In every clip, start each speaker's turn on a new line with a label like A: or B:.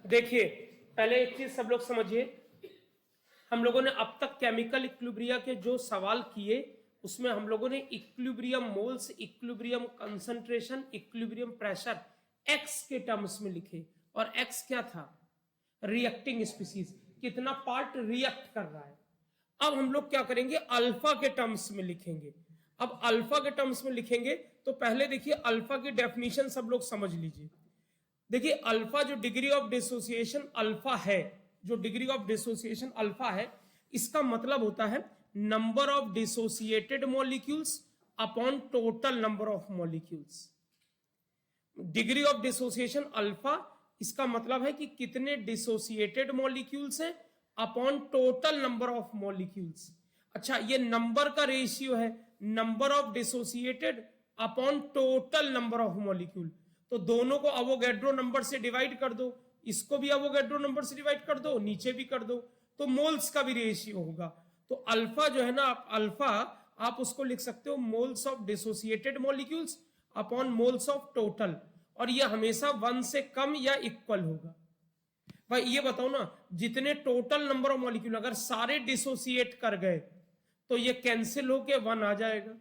A: देखिए, पहले एक चीज सब लोग समझिए, हम लोगों ने अब तक केमिकल इक्विलिब्रिया के जो सवाल किए उसमें हम लोगों ने equilibrium moles, equilibrium concentration, equilibrium pressure x के टर्म्स में लिखे। और एक्स क्या था? रिएक्टिंग स्पीसीज, कितना पार्ट रिएक्ट कर रहा है। अब हम लोग क्या करेंगे, अल्फा के टर्म्स में लिखेंगे। अब अल्फा के टर्म्स में लिखेंगे तो पहले देखिए अल्फा की डेफिनेशन सब लोग समझ लीजिए। देखिए अल्फा जो डिग्री ऑफ डिसोसिएशन अल्फा है, जो डिग्री ऑफ डिसोसिएशन अल्फा है, इसका मतलब होता है number of dissociated molecules upon total number of molecules. Degree of dissociation alpha, इसका मतलब है कि कितने डिसोसिएटेड मॉलिक्यूल्स हैं upon total number of molecules. अच्छा, ये नंबर का रेशियो है, number of dissociated upon total number of molecule. तो दोनों को अवोगैड्रो नंबर से डिवाइड कर दो, इसको भी अवोगैड्रो नंबर से डिवाइड कर दो, नीचे भी कर दो, तो मोल्स का भी रेशियो होगा। तो अल्फा जो है ना, अल्फा आप उसको लिख सकते हो moles of dissociated molecules upon moles of total, और ये हमेशा 1 से कम या इक्वल होगा। भाई ये बताओ ना, जितने टोटल नंबर ऑफ मॉलिक्यूल अगर सारे डिसोसिएट कर गए तो ये कैंसिल होके 1 आ जाएगा,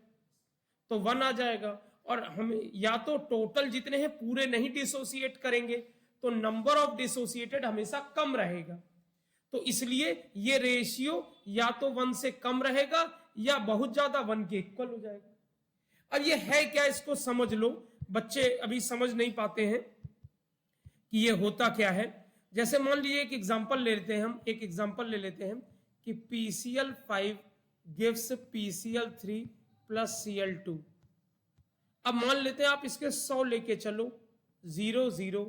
A: तो 1 आ जाएगा। और हम या तो टोटल जितने हैं पूरे नहीं डिसोसिएट करेंगे तो नंबर ऑफ डिसोसिएटेड हमेशा कम रहेगा। तो इसलिए ये रेशियो या तो 1 से कम रहेगा या बहुत ज्यादा 1 के इक्वल हो जाएगा। अब ये है क्या, इसको समझ लो, बच्चे अभी समझ नहीं पाते हैं कि ये होता क्या है। जैसे मान लीजिए एक एग्जांपल ले लेते हैं, हम एक एग्जांपल ले लेते हैं कि PCl5 gives PCl3 plus Cl2। अब मान लेते हैं आप इसके 100 लेके चलो, 0 0,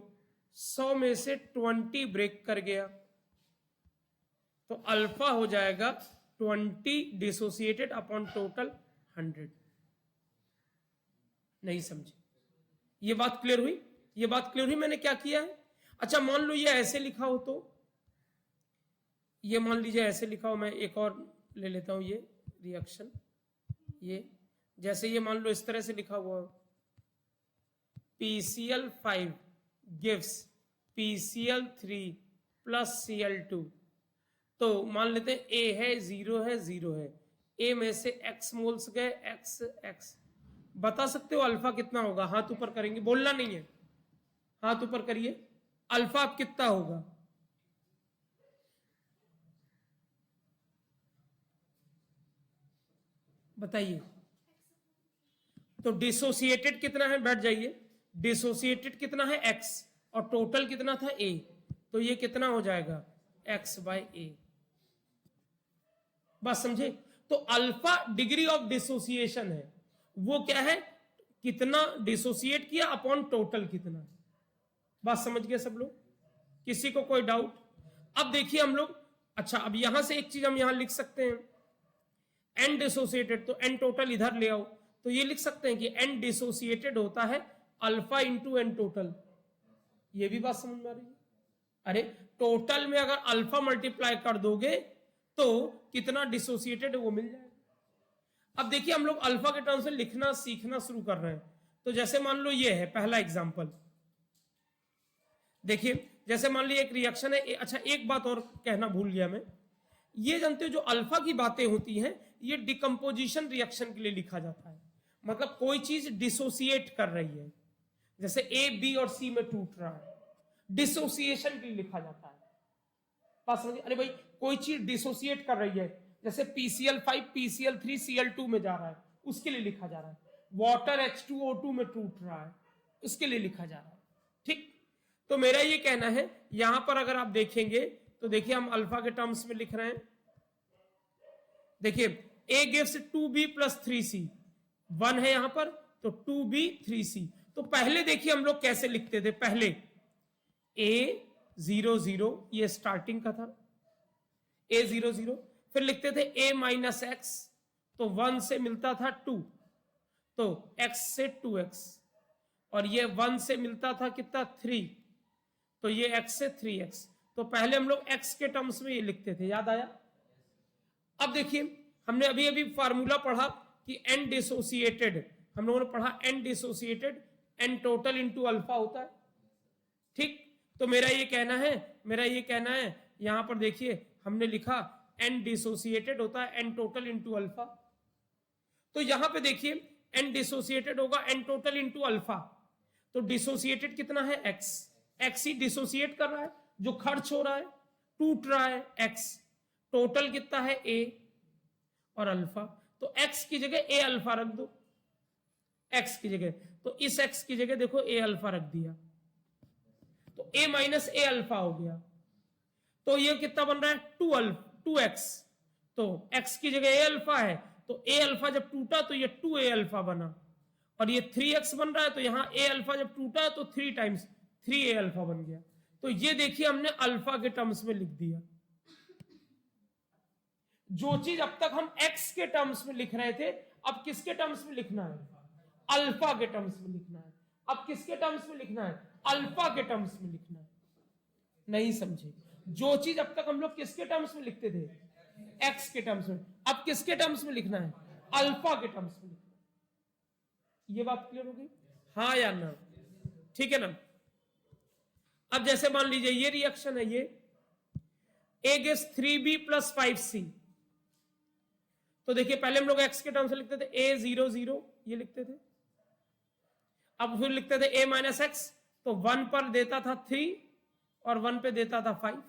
A: 100 में से 20 ब्रेक कर गया तो अल्फा हो जाएगा 20 डिसोसिएटेड अपॉन टोटल 100। नहीं समझे? ये बात क्लियर हुई? ये बात क्लियर हुई मैंने क्या किया है? अच्छा, मान लो ये ऐसे लिखा हो, तो ये मान लीजिए ऐसे लिखा हो, मैं एक और ले लेता हूं ये रिएक्शन, ये जैसे ये मान लो इस तरह से लिखा हुआ हो, PCl5 gives PCl3 plus Cl2। तो मान लेते हैं A है, 0 है, 0 है, A में से X मोल्स गए, X X। बता सकते हो अल्फा कितना होगा? हाथ ऊपर करेंगे, बोलना नहीं है, हाथ ऊपर करिए, अल्फा अब कितना होगा? बताइए। तो डिसोसिएटेड कितना है? बैठ जाइए, डिसोसिएटेड कितना है? X, और टोटल कितना था? A। तो ये कितना हो जाएगा? X/A। बात समझे? तो अल्फा डिग्री ऑफ डिसोसिएशन है, वो क्या है? कितना डिसोसिएट किया अपॉन टोटल कितना। बात समझ गए सब लोग? किसी को कोई डाउट? अब देखिए हम लोग, अच्छा अब यहां से एक चीज हम यहां लिख सकते हैं, एन डिसोसिएटेड, तो एन टोटल इधर ले आओ, तो ये लिख सकते हैं कि एन डिसोसिएटेड होता है अल्फा इंटू एन टोटल। ये भी बात समझ में आ रही है? अरे टोटल में अगर अल्फा मल्टीप्लाई कर दोगे तो कितना डिसोसिएटेड है वो मिल जाएगा। अब देखिए हम लोग अल्फा के टर्म से लिखना सीखना शुरू कर रहे हैं। तो जैसे मान लो ये है पहला एग्जांपल, देखिए जैसे मान लीजिए एक रिएक्शन है। अच्छा एक बात और कहना भूल गया मैं, ये जानते हो जो अल्फा की बातें होती हैं ये डिकम्पोजिशन रिएक्शन के लिए लिखा जाता है। मतलब कोई चीज डिसोसिएट कर रही है, जैसे ए बी और सी में टूट रहा है, डिसोसिएशन के लिए लिखा जाता है। बात समझिए? अरे भाई कोई चीज डिसोसिएट कर रही है, जैसे PCl5 PCl3 Cl2 में जा रहा है, उसके लिए लिखा जा रहा है। वाटर H2O2 में टूट रहा है, उसके लिए लिखा जा रहा है। ठीक, तो मेरा ये कहना है यहां पर अगर आप देखेंगे तो देखिए हम अल्फा के टर्म्स में लिख रहे हैं। देखिए A gives 2B plus 3C, 1 है यहां पर, तो 2B 3C। तो पहले देखिए हम लोग कैसे लिखते थे, पहले A 0 0, ये स्टार्टिंग का था, A 0 0, फिर लिखते थे A माइनस एक्स, तो 1 से मिलता था 2, तो x से 2x, और ये 1 से मिलता था कितना? 3, तो ये x से 3x। तो पहले हम लोग x के टर्म्स में ये लिखते थे, याद आया? अब देखिए हमने अभी अभी फार्मूला पढ़ा कि n डिसोसिएटेड, हम लोगों ने पढ़ा n dissociated n total into alpha होता है। ठीक, तो मेरा ये कहना है यहां पर देखिए हमने लिखा एन डिसोसिएटेड होता है एन टोटल इंटू अल्फा। तो यहां पे देखिए एन डिसोसिएटेड होगा एन टोटल इंटू अल्फा। तो डिसोसिएटेड कितना है एक्स, एक्स ही डिसोसिएट कर रहा है, जो खर्च हो रहा है टूट रहा है एक्स, टोटल कितना है ए और अल्फा। तो एक्स की जगह ए अल्फा रख दो, एक्स की जगह, तो इस एक्स की जगह देखो ए अल्फा रख दिया, तो ए माइनस ए अल्फा हो गया। तो ये कितना बन रहा है टू एक्स, तो एक्स की जगह ए अल्फा है, तो ए अल्फा जब टूटा तो ये 2a अल्फा बना, और ये 3x बन रहा है, तो यहां ए अल्फा जब टूटा तो 3 टाइम्स 3a अल्फा बन गया। तो ये देखिए हमने अल्फा के टर्म्स में लिख दिया। जो चीज अब तक हम x के टर्म्स में लिख रहे थे, अब किसके टर्म्स में लिखना है, अल्फा के टर्म्स में लिखना है। अब किसके टर्म्स में लिखना है, अल्फा के टर्म्स में लिखना है। नहीं समझे, जो चीज अब तक हम लोग किसके टर्म्स में लिखते थे, एक्स के टर्म्स में, अब किसके टर्म्स में लिखना है, अल्फा के टर्म्स में लिखना है। ये बात क्लियर हो गई, हाँ या ना, ठीक है ना। अब जैसे मान लीजिए ये रिएक्शन है, ये A gives 3b plus 5c, तो देखिए पहले हम लोग एक्स के टर्म्स में लिखते थे a 0 0, ये लिखते थे, अब फिर लिखते थे a माइनस एक्स, तो 1 पर देता था 3 और 1 पे देता था 5,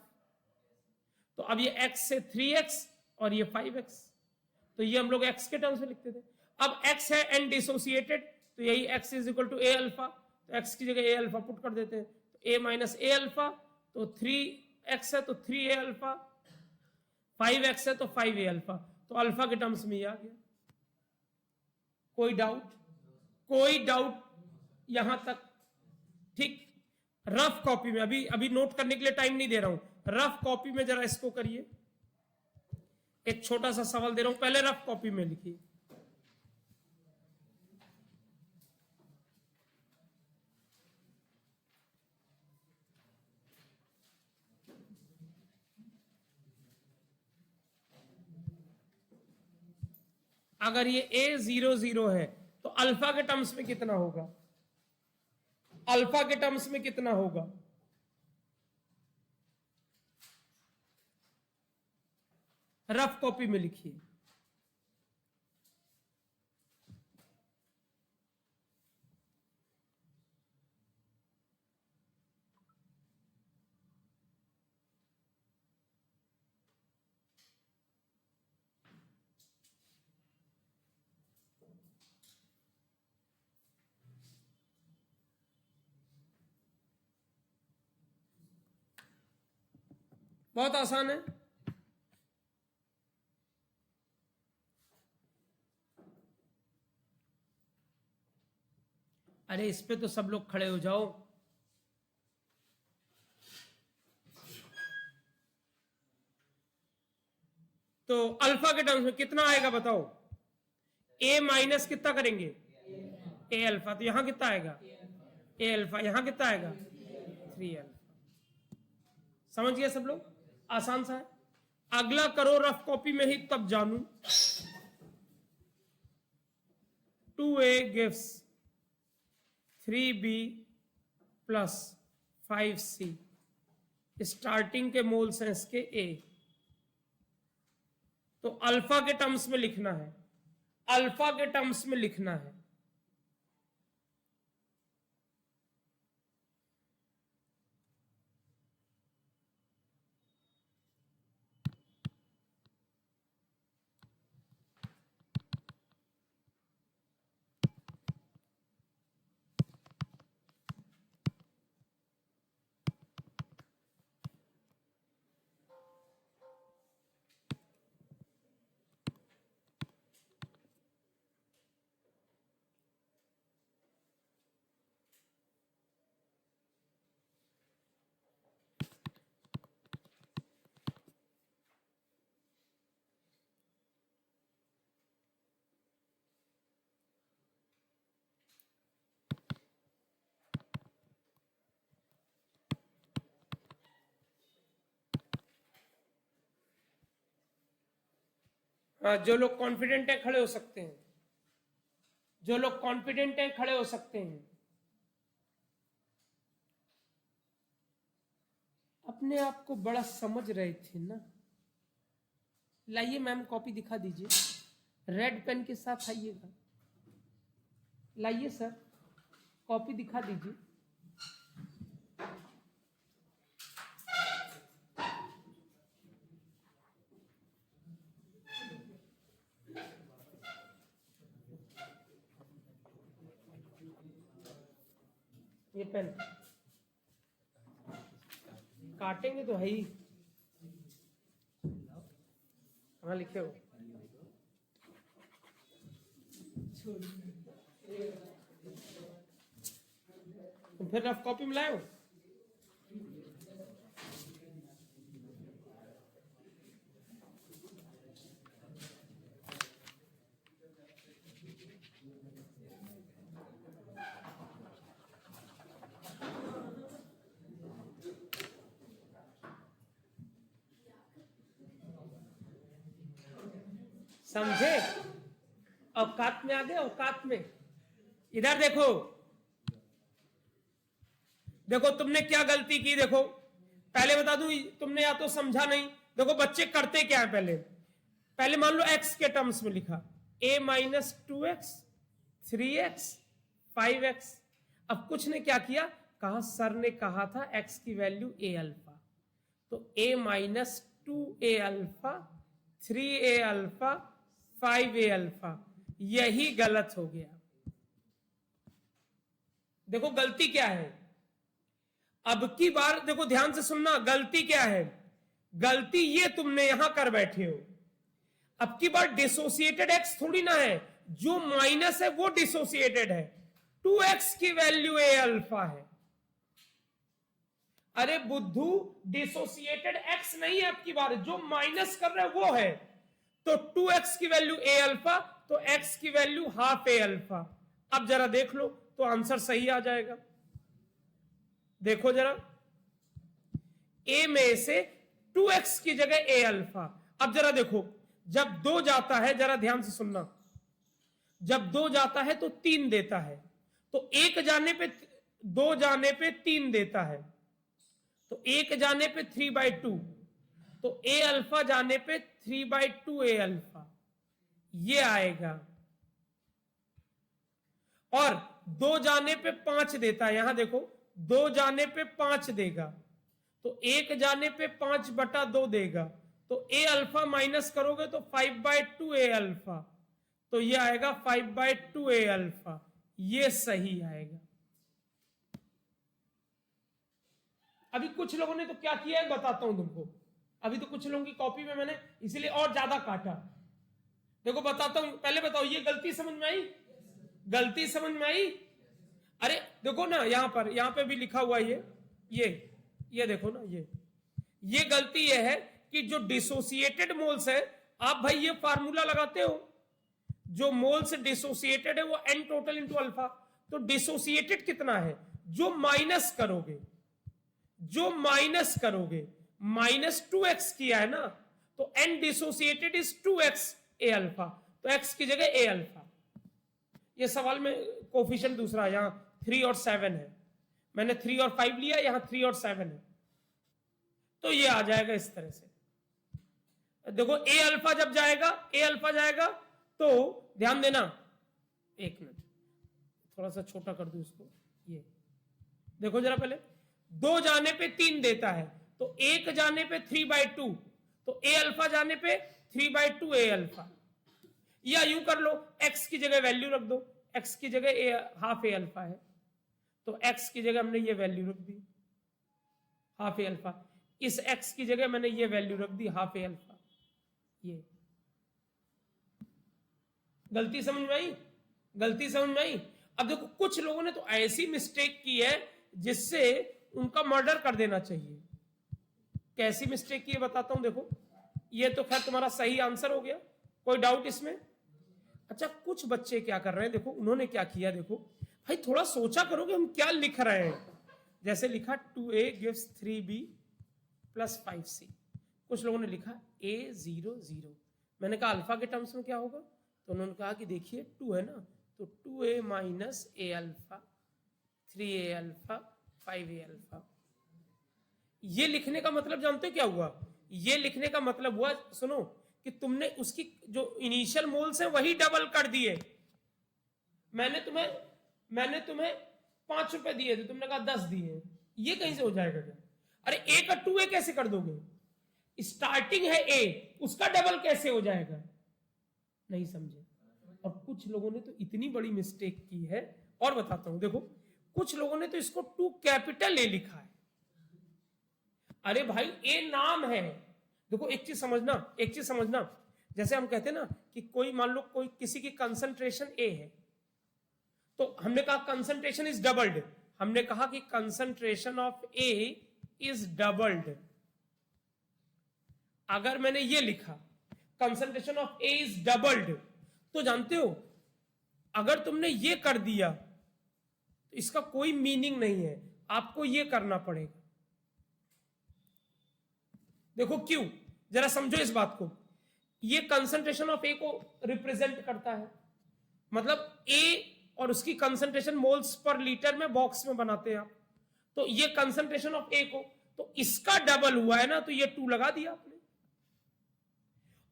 A: तो अब ये x से 3x और ये 5x, तो ये हम लोग x के टर्म्स में लिखते थे। अब x है n डिसोसिएटेड, तो यही x is equal to a alpha, तो x की जगह a अल्फा पुट कर देते हैं, तो a माइनस a अल्फा, तो 3x है तो 3a अल्फा, 5x है तो 5a अल्फा, तो अल्फा के टर्म्स में ये आ गया। कोई डाउट यहां तक, ठीक। रफ कॉपी में, अभी नोट करने के लिए टाइम नहीं दे रहा हूं, रफ कॉपी में जरा इसको करिए, एक छोटा सा सवाल दे रहा हूं, पहले रफ कॉपी में लिखिए। अगर ये a 0 0 है तो अल्फा के टर्म्स में कितना होगा, अल्फा के टर्म्स में कितना होगा, रफ कॉपी में लिखिए। बहुत आसान है, अरे इस पे तो सब लोग खड़े हो जाओ। तो अल्फा के टर्म्स में कितना आएगा बताओ, a माइनस कितना करेंगे a अल्फा, तो यहां कितना आएगा a अल्फा, यहां कितना आएगा 3 अल्फा। समझ गए सब लोग, आसान सा है। अगला करो रफ कॉपी में ही तब जानू। 2a gives 3b plus 5c, starting के मोल्स हैं इसके a, तो अल्फा के टर्म्स में लिखना है, अल्फा के टर्म्स में लिखना है। जो लोग कॉन्फिडेंट हैं खड़े हो सकते हैं, जो लोग कॉन्फिडेंट हैं खड़े हो सकते हैं। अपने आप को बड़ा समझ रहे थे ना। लाइए मैम कॉपी दिखा दीजिए, रेड पेन के साथ आइएगा। लाइए सर कॉपी दिखा दीजिए। ये पेन काटेंगे तो है ही। कहाँ लिखे हो? तुम फिर रफ कॉपी में लाए हो? समझे? औकात में आ गए, औकात में। इधर देखो, देखो तुमने क्या गलती की। देखो पहले बता दूं, तुमने या तो समझा नहीं। देखो बच्चे करते क्या है, पहले मान लो x के टर्म्स में लिखा a minus 2x 3x 5x। अब कुछ ने क्या किया, कहा सर ने कहा था x की वैल्यू a अल्फा, तो a minus 2a alpha 3a alpha 5a alpha. यही गलत हो गया। देखो गलती क्या है, अब की बार देखो ध्यान से सुनना, गलती क्या है। गलती ये तुमने यहां कर बैठे हो। अब की बार डिसोसिएटेड x थोड़ी ना है, जो माइनस है वो डिसोसिएटेड है। 2x की वैल्यू a अल्फा है। अरे बुद्धू, डिसोसिएटेड x नहीं है, अब की बार जो माइनस कर रहा है वो है। तो 2x की वैल्यू a अल्फा, तो x की वैल्यू हाफ a अल्फा। अब जरा देख लो तो आंसर सही आ जाएगा। देखो जरा, a में से 2x की जगह a अल्फा। अब जरा देखो, जब 2 जाता है, जरा ध्यान से सुनना, जब 2 जाता है तो 3 देता है, तो 1 जाने पे 2 जाने पे 3 देता है, तो 1 जाने पे 3/2, तो a अल्फा जाने पे 3/2 a अल्फा ये आएगा। और 2 जाने पे 5 देता है, यहां देखो 2 जाने पे 5 देगा, तो 1 जाने पे 5/2 देगा, तो a अल्फा माइनस करोगे तो 5/2 a अल्फा, तो ये आएगा 5/2 a अल्फा। ये सही आएगा। अभी कुछ लोगों ने तो क्या किया है बताता हूं तुमको। अभी तो कुछ लोगों की कॉपी में मैंने इसलिए और ज्यादा काटा। देखो बताता हूं, पहले बताओ ये गलती समझ में आई? गलती समझ में आई? अरे देखो ना, यहां पे भी लिखा हुआ ये देखो ना, ये गलती ये है कि जो डिसोसिएटेड मोल्स है, आप भाई ये फार्मूला लगाते हो, जो मोल्स डिसोसिएटेड है वो n टोटल इंटू अल्फा। तो डिसोसिएटेड कितना है, जो माइनस करोगे माइनस 2x किया है ना, तो n dissociated is 2x a alpha, तो x की जगह a अल्फा। ये सवाल में कोफिशिएंट दूसरा है, यहां 3 और 7 है, मैंने 3 और 5 लिया, यहां 3 और 7 है, तो ये आ जाएगा इस तरह से। देखो a अल्फा जब जाएगा तो ध्यान देना, एक मिनट थोड़ा सा छोटा कर दूं इसको। ये देखो जरा, पहले 2 जाने पे 3 देता है, तो 1 जाने पे 3/2, तो a अल्फा जाने पे 3/2 a अल्फा। या यूं कर लो, x की जगह वैल्यू रख दो, x की जगह हाफ a अल्फा है, तो x की जगह हमने ये वैल्यू रख दी हाफ a अल्फा, इस x की जगह मैंने ये वैल्यू रख दी हाफ a अल्फा। ये गलती समझ में आई? गलती समझ में आई? अब देखो कुछ लोगों ने तो ऐसी मिस्टेक की है जिससे उनका मर्डर कर देना चाहिए। कैसी मिस्टेक की है बताता हूं। देखो ये तो खैर तुम्हारा सही आंसर हो गया, कोई डाउट इसमें? अच्छा कुछ बच्चे क्या कर रहे हैं, देखो उन्होंने क्या किया, देखो भाई थोड़ा सोचा करो कि हम क्या लिख रहे हैं। जैसे लिखा 2a gives 3b plus 5c, कुछ लोगों ने लिखा a 0 0। मैंने कहा अल्फा के टर्म्स में क्या होगा, तो उन्होंने कहा कि देखिए 2 है ना, तो 2a minus a alpha 3a alpha 5a alpha. ये लिखने का मतलब जानते हो क्या हुआ? ये लिखने का मतलब हुआ, सुनो, कि तुमने उसकी जो इनिशियल मोल्स है वही डबल कर दिए। मैंने तुम्हें 5 रुपए दिए थे, तुमने कहा 10 दिए। ये कहीं से हो जाएगा क्या? अरे ए का 2a कैसे कर दोगे? स्टार्टिंग है ए, उसका डबल कैसे हो जाएगा? नहीं समझे। और कुछ लोगों ने तो इतनी बड़ी मिस्टेक की है, और बताता हूं, देखो कुछ लोगों ने तो इसको 2 कैपिटल ए लिखा है। अरे भाई ए नाम है। देखो एक चीज समझना, जैसे हम कहते हैं ना कि कोई, मान लो कोई किसी की कंसंट्रेशन ए है, तो हमने कहा कंसंट्रेशन इज डबल्ड, हमने कहा कि concentration of A is doubled. अगर मैंने ये लिखा concentration of A is doubled, तो जानते हो अगर तुमने ये कर दिया तो इसका कोई मीनिंग नहीं है, आपको ये करना पड़ेगा। देखो क्यों, जरा समझो इस बात को। ये कंसंट्रेशन ऑफ ए को रिप्रेजेंट करता है, मतलब ए और उसकी कंसंट्रेशन मोल्स पर लीटर में बॉक्स में बनाते हैं आप, तो ये कंसंट्रेशन ऑफ ए को, तो इसका डबल हुआ है ना, तो ये 2 लगा दिया आपने।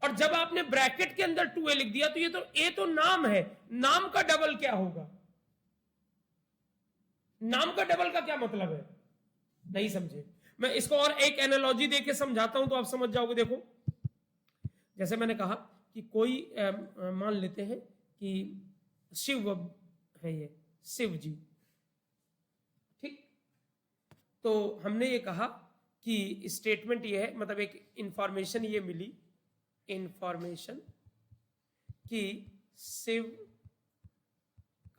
A: और जब आपने ब्रैकेट के अंदर 2a लिख दिया, तो ये तो ए तो नाम है, नाम का डबल क्या होगा? नाम का डबल का क्या मतलब है? नहीं समझे। मैं इसको और एक एनालॉजी देके समझाता हूं तो आप समझ जाओगे। देखो जैसे मैंने कहा कि कोई मान लेते हैं कि शिव है, ये शिव जी, ठीक। तो हमने ये कहा कि स्टेटमेंट ये है, मतलब एक इंफॉर्मेशन ये मिली, इंफॉर्मेशन कि शिव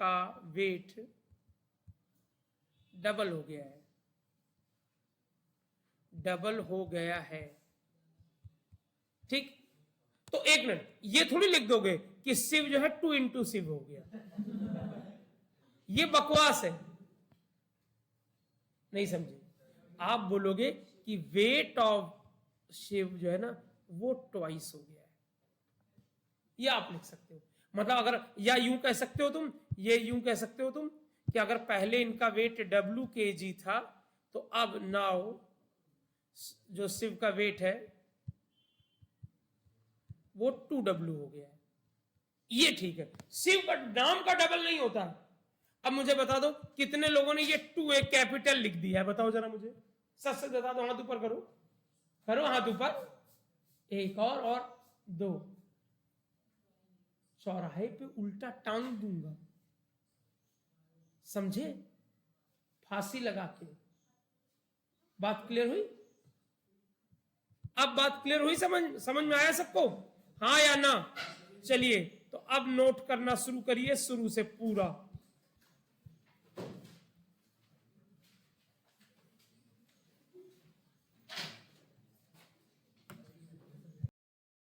A: का वेट डबल हो गया है, डबल हो गया है, ठीक। तो एक मिनट, ये थोड़ी लिख दोगे कि शिव जो है 2 इंटू शिव हो गया, ये बकवास है, नहीं समझे। आप बोलोगे कि वेट ऑफ शिव जो है ना वो ट्वाइस हो गया है, ये आप लिख सकते हो। मतलब अगर, या यूं कह सकते हो तुम, ये यूं कह सकते हो तुम कि अगर पहले इनका वेट WkG था, तो अब नाउ जो शिव का वेट है वो 2W हो गया है, ये ठीक है। शिव का नाम का डबल नहीं होता। अब मुझे बता दो कितने लोगों ने ये 2a कैपिटल लिख दिया है, बताओ जरा मुझे, सच से बता दो। हाथ ऊपर करो, करो हाथ ऊपर। एक और 2, चौराहे पे उल्टा टांग दूंगा, समझे, फांसी लगा के। बात क्लियर हुई? अब बात क्लियर हुई? समझ में आया सबको, हाँ या ना? चलिए तो अब नोट करना शुरू करिए, शुरू से पूरा।